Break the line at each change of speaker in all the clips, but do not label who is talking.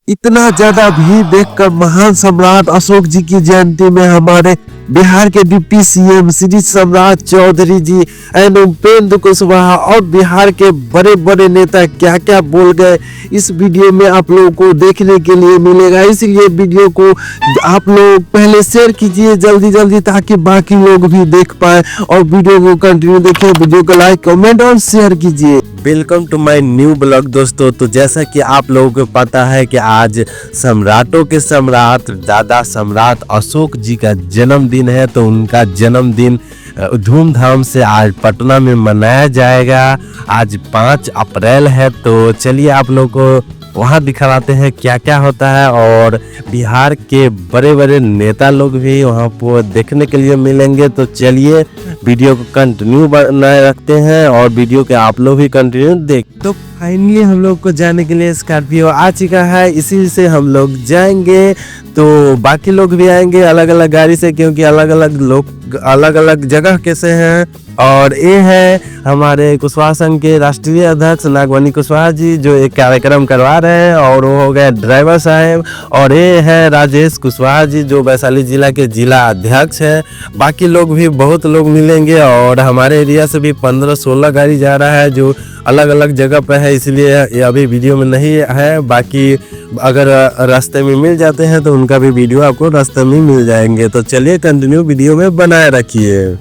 इतना ज्यादा भीड़ देखकर महान सम्राट अशोक जी की जयंती में हमारे बिहार के डिप्टी सीएम श्री सम्राट चौधरी जी एंड उपेंद्र कुशवाहा और बिहार के बड़े बड़े नेता क्या क्या बोल गए इस वीडियो में आप लोगों को देखने के लिए मिलेगा। इसलिए वीडियो को आप लोग पहले शेयर कीजिए जल्दी जल्दी ताकि बाकी लोग भी देख पाए और वीडियो को कंटिन्यू देखें। वीडियो को लाइक कमेंट और शेयर कीजिए। Welcome to my new blog दोस्तों। तो जैसा कि आप लोगों को पता है कि आज सम्राटों के सम्राट दादा सम्राट अशोक जी का जन्मदिन है, तो उनका जन्मदिन धूमधाम से आज पटना में मनाया जाएगा। आज 5 अप्रैल है, तो चलिए आप लोगों को वहाँ दिखाते हैं क्या क्या होता है और बिहार के बड़े बड़े नेता लोग भी वहाँ पर देखने के लिए मिलेंगे। तो चलिए वीडियो को कंटिन्यू बनाए रखते हैं और वीडियो के आप लोग भी कंटिन्यू देख। तो फाइनली हम लोग को जाने के लिए स्कॉर्पियो आ चुका है, इसी से हम लोग जाएंगे। तो बाकी लोग भी आएंगे अलग अलग गाड़ी से, क्योंकि अलग अलग लोग अलग अलग जगह के से हैं। और ये है हमारे कुशवाहा संघ के राष्ट्रीय अध्यक्ष नागवानी कुशवाहा जी जो एक कार्यक्रम करवा रहे हैं, और वो हो गए ड्राइवर साहब। और ये है राजेश कुशवाहा जी जो वैशाली जिला के जिला अध्यक्ष है। बाकी लोग भी बहुत लोग मिलेंगे और हमारे एरिया से भी 15-16 गाड़ी जा रहा है जो अलग अलग जगह पे है, इसलिए ये अभी वीडियो में नहीं है। बाकी अगर रास्ते में मिल जाते हैं तो उनका भी वीडियो आपको रास्ते में मिल जाएंगे। तो चलिए कंटिन्यू वीडियो में बनाए रखिए।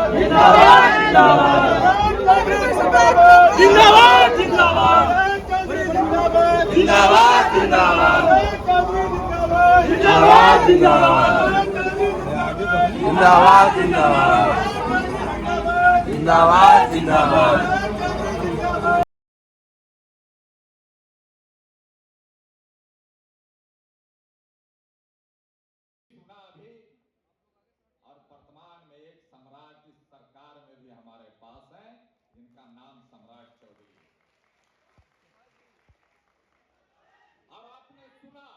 जिंदाबाद जिंदाबाद जिंदाबाद जिंदाबाद जिंदाबाद जिंदाबाद जिंदाबाद जिंदाबाद।
और वर्तमान में एक सम्राट इस सरकार में भी हमारे पास हैं, जिनका नाम सम्राट चौधरी है। और आपने सुना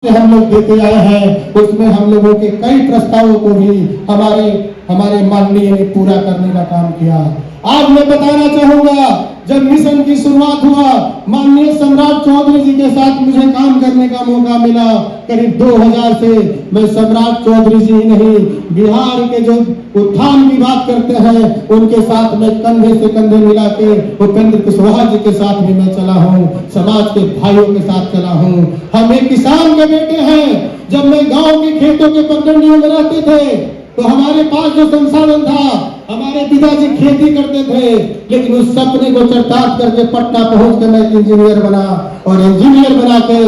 हम लोग देते आए हैं, उसमें हम लोगों के कई प्रस्तावों को भी हमारे माननीय ने पूरा करने का काम किया। आज मैं बताना चाहूंगा, जब मिशन की शुरुआत हुआ, माननीय सम्राट चौधरी जी के साथ मुझे काम करने का मौका मिला। करीब 2000 से मैं सम्राट चौधरी जी नहीं, बिहार के जो उत्थान की बात करते हैं, उनके साथ में कंधे से कंधे मिला के उपेंद्र कुशवाहा जी के साथ भी मैं चला हूँ, समाज के भाइयों के साथ चला हूँ। हम एक किसान के बेटे हैं। जब मैं गांव के खेतों के पगडंडियों में रहते थे, तो हमारे पास जो संसाधन था, हमारे पिताजी खेती करते थे, लेकिन उस सपने को चरितार्थ करके पटना पहुंच के मैं इंजीनियर बना, और इंजीनियर बना के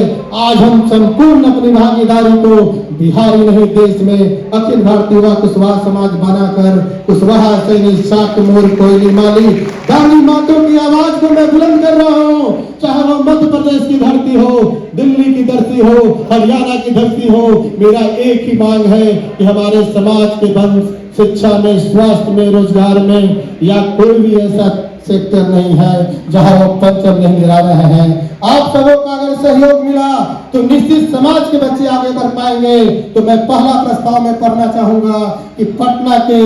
आज हम संपूर्ण अपनी भागीदारी को बिहार ही नहीं देश में अखिल भारतीय युवा कुशवाहा समाज बनाकर कुशवाहा सैनी शाक्त मोर कोयली माली गांधी मातों की आवाज को मैं बुलंद कर रहा हूँ। चाहे वो मध्य प्रदेश की धरती हो, दिल्ली की धरती हो, हरियाणा की धरती हो, मेरा एक ही मांग है कि हमारे समाज के वंश शिक्षा में, स्वास्थ्य में, रोजगार में या कोई भी ऐसा सेक्टर नहीं है जहां वो पंचम नहीं गिरा रहे हैं। आप सबों का अगर सहयोग मिला तो निश्चित समाज के बच्चे आगे बढ़ पाएंगे। तो मैं पहला प्रस्ताव में पढ़ना चाहूंगा कि पटना के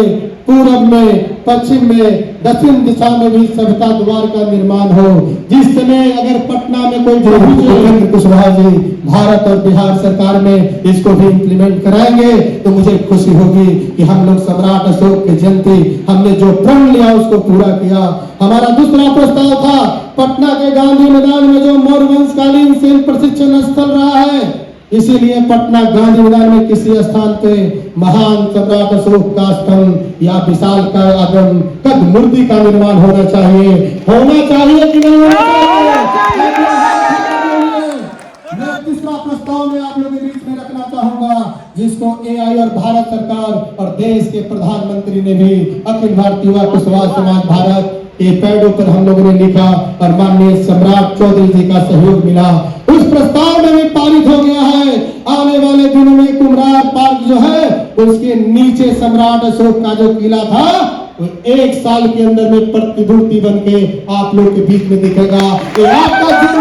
पूर्व में, पश्चिम में, दक्षिण दिशा में भी सभ्यता द्वार का निर्माण हो। जिस समय अगर पटना में कोई उपेंद्र कुशवाहा जी भारत और बिहार सरकार में इसको भी इम्प्लीमेंट कराएंगे तो मुझे खुशी होगी कि हम लोग सम्राट अशोक की जयंती हमने जो प्रण लिया उसको पूरा किया। हमारा दूसरा प्रस्ताव था पटना के गांधी मैदान में जो मौर्य वंशकालीन सैन्य प्रशिक्षण स्थल रहा है, इसीलिए पटना गांधी मैदान में किसी स्थान पे महान सम्राट अशोक का स्तंभ या विशाल का आदम कद मूर्ति का निर्माण होना चाहिए कि नहीं होना चाहिए? मैं तीसरा प्रस्ताव में आप लोगों के बीच में रखना चाहूंगा, जिसको एआई और भारत सरकार और देश के प्रधानमंत्री ने भी अखिल भारतीय युवा कुशवाहा समाज भारत के पैडों पर हम लोगों ने लिखा और माननीय सम्राट चौधरी जी का सहयोग मिला। उस प्रस्ताव में भी पारित हो गया है। आने वाले दिनों में कुमरार पार्क जो है उसके नीचे सम्राट अशोक का जो किला था वो 1 साल के अंदर में प्रतिमूर्ति बन के आप लोग के बीच में दिखेगा। ये आपका जयंती में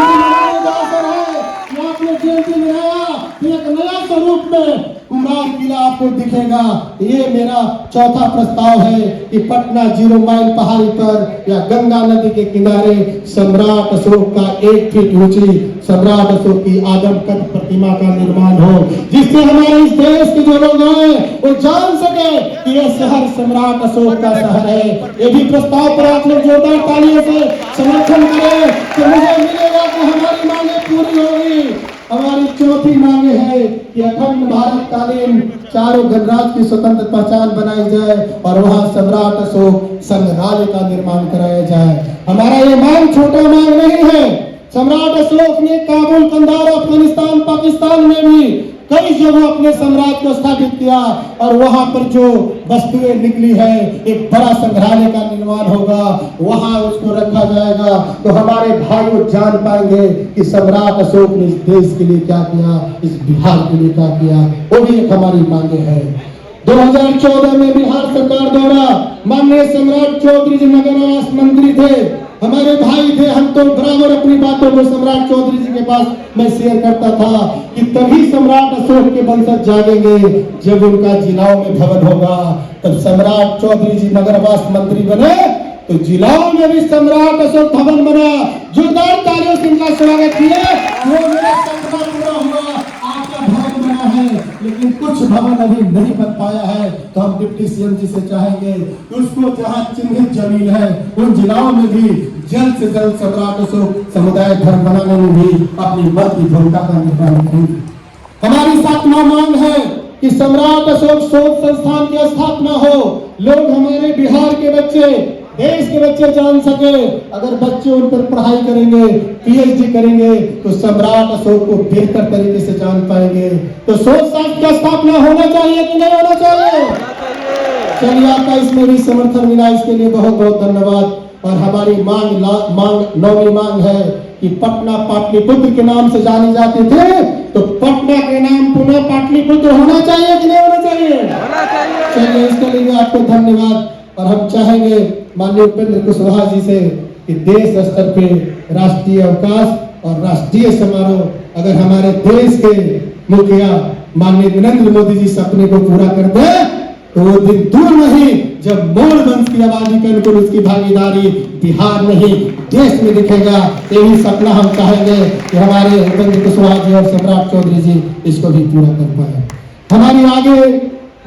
एक नया स्वरूप में कुमरार किला आपको दिखेगा। ये मेरा चौथा प्रस्ताव है कि पटना 0 माइल पहाड़ी पर या गंगा नदी के किनारे सम्राट अशोक का 1 फीट ऊंची सम्राट अशोक की आदमकद प्रतिमा का निर्माण हो, जिससे हमारे इस देश के जो लोग हैं वो जान सके कि ये शहर सम्राट अशोक का शहर है। ये भी प्रस्ताव पर आप लोग जोरदार तालियों से समर्थन करें तो मुझे मिलेगा कि हमारी मांगे पूरी होगी। हमारी चौथी मांग है कि अखंड भारत कालीन चारों गणराज्य की स्वतंत्र पहचान बनाई जाए और वहां सम्राट अशोक संग्रहालय का निर्माण कराया जाए। हमारा ये मांग छोटा मांग नहीं है। सम्राट अशोक ने काबुल, कंधार, अफगानिस्तान, पाकिस्तान में भी कई जगह अपने साम्राज्य को स्थापित किया और वहां पर जो वस्तुएं निकली है एक बड़ा संग्रहालय का निर्माण होगा, वहां उसको रखा जाएगा तो हमारे भाइयों जान पाएंगे कि सम्राट अशोक ने इस देश के लिए क्या किया, इस बिहार के लिए क्या किया। वो भी एक हमारी मांगे है। 2014 में बिहार सरकार द्वारा माननीय सम्राट चौधरी जी नगर आवास मंत्री थे, हमारे भाई थे। हम तो बराबर अपनी बातों को सम्राट चौधरी जी के पास मैं शेयर करता था कि तभी सम्राट अशोक के वंशज जागेंगे जब उनका जिलाओं में भवन होगा। तब सम्राट चौधरी जी नगर आवास मंत्री बने तो जिलाओं में भी सम्राट अशोक भवन बना। जोरदार तालियों से इनका स्वागत किया। वो मेरा सपना पूरा हुआ, आपका भवन बना है, लेकिन कुछ भवन अभी नहीं बन पाया है। तो हम डिप्टी सीएम जी से चाहेंगे कि उसको जहां चिन्हित जमीन है उन जिलाओं में भी जल्द से जल्द सम्राट अशोक समुदाय घर बनाने में भी अपनी बढ़ती भूमिका का निर्वहन करेंगे। हमारी 7वां मांग है कि सम्राट अशोक शोध संस्थान की स्थापना हो। लोग हमारे बिहार के बच्चे, देश के बच्चे जान सके, अगर बच्चे उन पर पढ़ाई करेंगे, पीएचडी करेंगे तो सम्राट अशोक को बेहतर तरीके से जान पाएंगे। तो शोध संस्थान की स्थापना होना चाहिए कि नहीं होना चाहिए? चलिए आपका इसमें भी समर्थन मिला, इसके लिए बहुत बहुत धन्यवाद। और हमारी मांग 9वीं मांग है कि पटना पाटलिपुत्र के नाम से जानी जाती थे तो पटना के नाम पुनः पाटलिपुत्र होना चाहिए कि नहीं होना चाहिए? चलिए इसके लिए आपको धन्यवाद। और हम चाहेंगे माननीय उपेंद्र कुशवाहा जी से कि देश स्तर पे राष्ट्रीय अवकाश और राष्ट्रीय समारोह अगर हमारे देश के मुखिया माननीय नरेंद्र मोदी जी सपने को पूरा कर दे तो वो दिन दूर नहीं जब मौर्य वंश की आबादी के अनुकूल उसकी भागीदारी बिहार नहीं देश में दिखेगा। यही सपना हम चाहेंगे कि हमारे उपेंद्र कुशवाहा जी और सम्राट चौधरी जी इसको भी पूरा कर पाए। हमारी आगे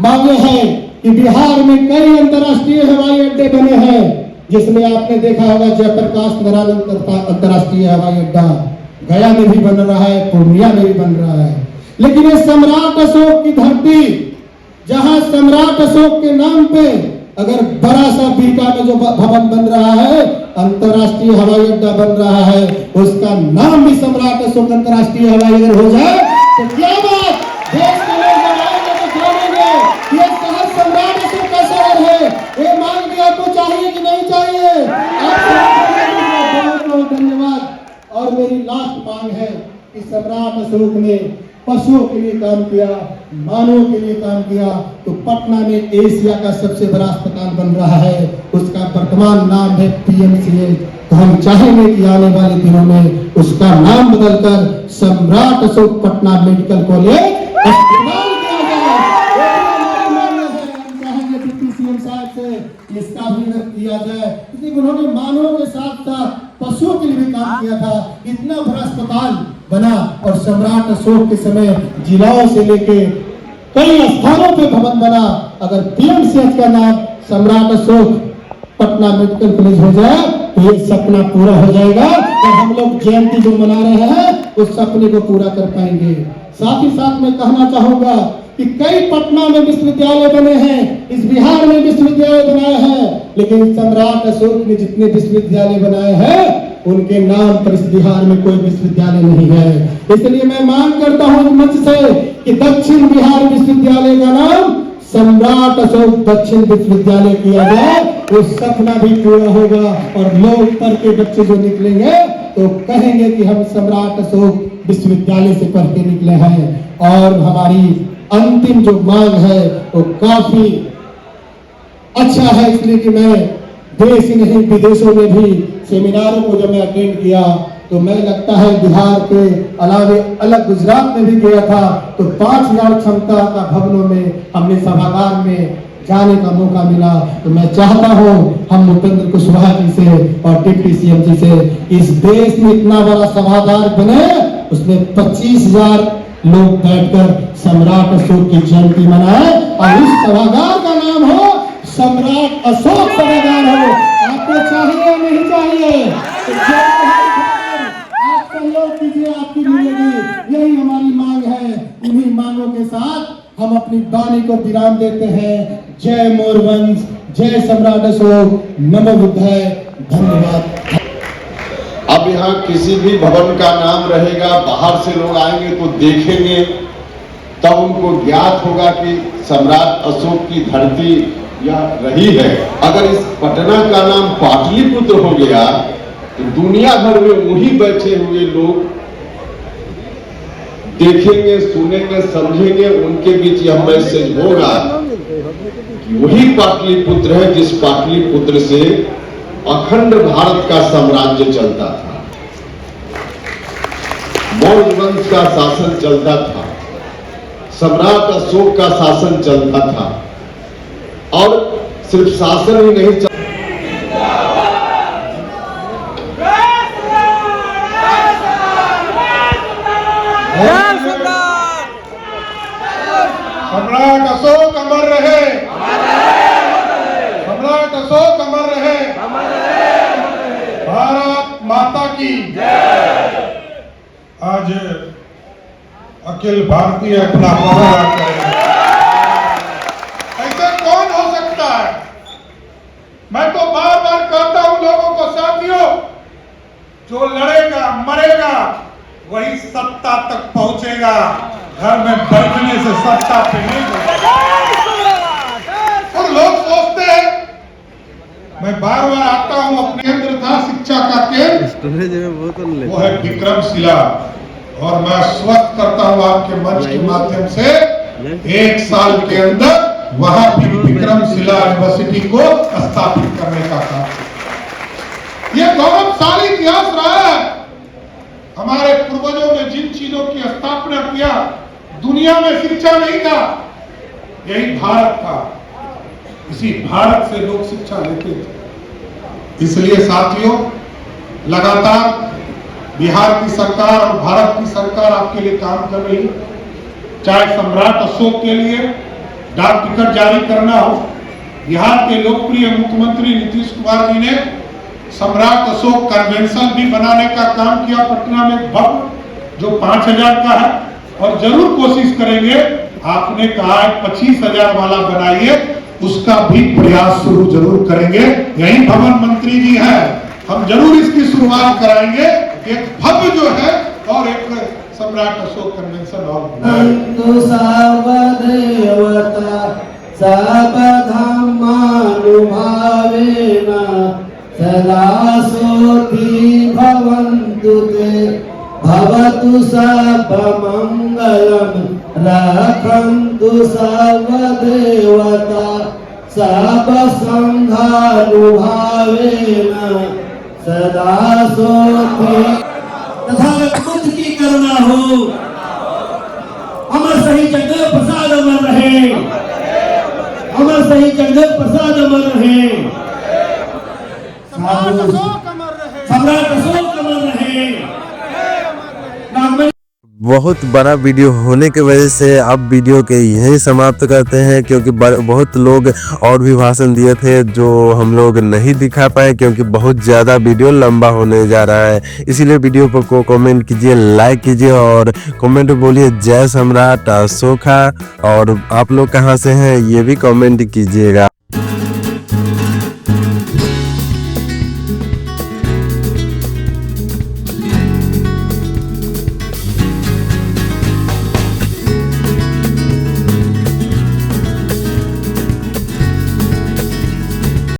मांगे हैं कि बिहार में कई अंतर्राष्ट्रीय हवाई अड्डे बने हैं, जिसमें आपने देखा होगा जयप्रकाश नारायण अंतर्राष्ट्रीय हवाई अड्डा गया में भी बन रहा है, पूर्णिया में भी बन रहा है। लेकिन ये सम्राट अशोक की धरती, जहां सम्राट अशोक के नाम पे अगर बड़ा सा बीटा में जो भवन बन रहा है, अंतर्राष्ट्रीय हवाई अड्डा बन रहा है, उसका नाम भी सम्राट अशोक अंतर्राष्ट्रीय हवाई अड्डा हो जाए तो क्या बात, देश के लोग बनाएंगे तो जानेंगे ये शहर सम्राट अशोक का शहर है। ये मांग भी आपको चाहिए कि नहीं चाहिए? बहुत बहुत धन्यवाद। और मेरी लास्ट मांग है कि सम्राट अशोक ने पशुओं के लिए काम किया, मानवों के लिए काम किया, तो पटना में एशिया का सबसे बड़ा अस्पताल बन रहा है, उसका वर्तमान नाम है पीएमसीएच। तो हम चाहेंगे कि आने वाले दिनों में उसका नाम बदलकर सम्राट अशोक पटना मेडिकल कॉलेज अस्पताल किया जाए। हम चाहेंगे डिप्टी सीएम साहब से इसका भी किया जाए, क्योंकि उन्होंने मानवों के साथ साथ पशुओं के लिए भी काम किया था। इतना बड़ा अस्पताल बना और सम्राट अशोक के समय जिलाओं से लेके कई स्थानों पे भवन बना। अगर पीएमसीएच का नाम सम्राट अशोक पटना मेडिकल कॉलेज हो जाए तो ये सपना पूरा हो जाएगा और हम लोग जयंती जो मना रहे हैं उस सपने को पूरा कर पाएंगे। साथ ही साथ मैं कहना चाहूंगा कि कई पटना में विश्वविद्यालय बने हैं, इस बिहार में विश्वविद्यालय बनाए हैं, लेकिन सम्राट अशोक ने जितने विश्वविद्यालय बनाए हैं उनके नाम पर इस बिहार में कोई विश्वविद्यालय नहीं है। इसलिए मैं मांग करता हूं मंच से कि दक्षिण बिहार विश्वविद्यालय का नाम सम्राट अशोक दक्षिण विश्वविद्यालय किया जाए, वो सपना भी पूरा होगा और लोग पढ़ के बच्चे जो निकलेंगे तो कहेंगे कि हम सम्राट अशोक विश्वविद्यालय से पढ़ के निकले हैं। और हमारी अंतिम जो मांग है वो काफी अच्छा है, इसलिए कि मैं देश ही नहीं विदेशों में भी सेमिनारों को जब मैं अटेंड किया तो मैं लगता है बिहार के अलावे अलग गुजरात में भी गया था तो 5000 क्षमता का भवनों में हमने सभागार में जाने का मौका मिला। तो मैं चाहता हूं हम उपेंद्र कुशवाहा जी से और डिप्टी सीएम जी से इस देश में इतना बड़ा सभागार बने, उसमें 25,000 लोग बैठकर सम्राट अशोक की जयंती मनाए और उस सभागार का नाम हो सम्राट अशोक सभागार हो। आपको चाहिए नहीं चाहिए? आप सहयोग कीजिए, आपकी मिलेगी। यही हमारी मांग है। इन्हीं मांगों के साथ हम अपनी वाणी को विराम देते हैं। जय मौर्य वंश, जय सम्राट अशोक, नमो बुद्धाय, धन्यवाद।
अब यहाँ किसी भी भवन का नाम रहेगा, बाहर से लोग आएंगे तो देखेंगे, तब उनको ज्ञात होगा कि सम्राट अशोक की धरती यह रही है। अगर इस पटना का नाम पाटलिपुत्र हो गया तो दुनिया भर में वही बैठे हुए लोग देखेंगे, सुनेंगे, समझेंगे, उनके बीच यह मैसेज होगा कि वही पाटलिपुत्र है जिस पाटलिपुत्र से अखंड भारत का साम्राज्य चलता था, मौर्य वंश का शासन चलता था, सम्राट अशोक का शासन चलता था। और सिर्फ शासन ही नहीं चलता,
सम्राट अशोक अमर रहे, सम्राट अशोक अमर रहे, भारत माता की जय। आज अखिल भारतीय अपना पहरा करेगा। ऐसे कौन हो सकता है? मैं तो बार बार कहता हूं लोगों को, साथियों, जो लड़ेगा मरेगा वही सत्ता तक पहुंचेगा, घर में बैठने से सत्ता पे नहीं पहुंचेगा। और लोग सोचते हैं, मैं बार बार आता हूं, अपने केंद्र था शिक्षा का केंद्र, वो है विक्रमशिला, और मैं स्वस्थ करता हूं आपके मंच के माध्यम से 1 साल के अंदर वहां भी विक्रमशिला यूनिवर्सिटी को स्थापित करने का काम। यह गौरवशाली इतिहास रहा है। हमारे पूर्वजों ने जिन चीजों की स्थापना किया, दुनिया में शिक्षा नहीं था, यही भारत था। इसी भारत से लोग शिक्षा लेते थे। इसलिए साथियों, लगातार बिहार की सरकार और भारत की सरकार आपके लिए काम कर रही है। चाहे सम्राट अशोक के लिए डाक टिकट जारी करना हो, बिहार के लोकप्रिय मुख्यमंत्री नीतीश कुमार जी ने सम्राट अशोक कन्वेंशन भी बनाने का काम किया पटना में भव्य, जो 5000 का है, और जरूर कोशिश करेंगे, आपने कहा 25,000 वाला बनाइए, उसका भी प्रयास शुरू जरूर करेंगे। यही भवन मंत्री जी हैं, हम जरूर इसकी शुरुआत कराएंगे, एक भव्य जो है और एक सम्राट अशोक कन्वेंशन और
सदा सोति भवन्तु ते भवतु सर्वमङ्गलं रक्षन्तु सर्वदेवता सर्वसंघानुभावेन सदा सोति। तथागत बुद्ध की करुणा हो, अमर शहीद जगदेव प्रसाद अमर रहे, अमर शहीद जगदेव प्रसाद अमर रहे, सम्राट अशोक अमर रहे।
बहुत बड़ा वीडियो होने की वजह से अब वीडियो के यही समाप्त करते हैं, क्योंकि बहुत लोग और भी भाषण दिए थे जो हम लोग नहीं दिखा पाए, क्योंकि बहुत ज़्यादा वीडियो लंबा होने जा रहा है। इसीलिए वीडियो को कमेंट कीजिए, लाइक कीजिए और कमेंट बोलिए जय सम्राट अशोका। और आप लोग कहाँ से हैं ये भी कमेंट कीजिएगा।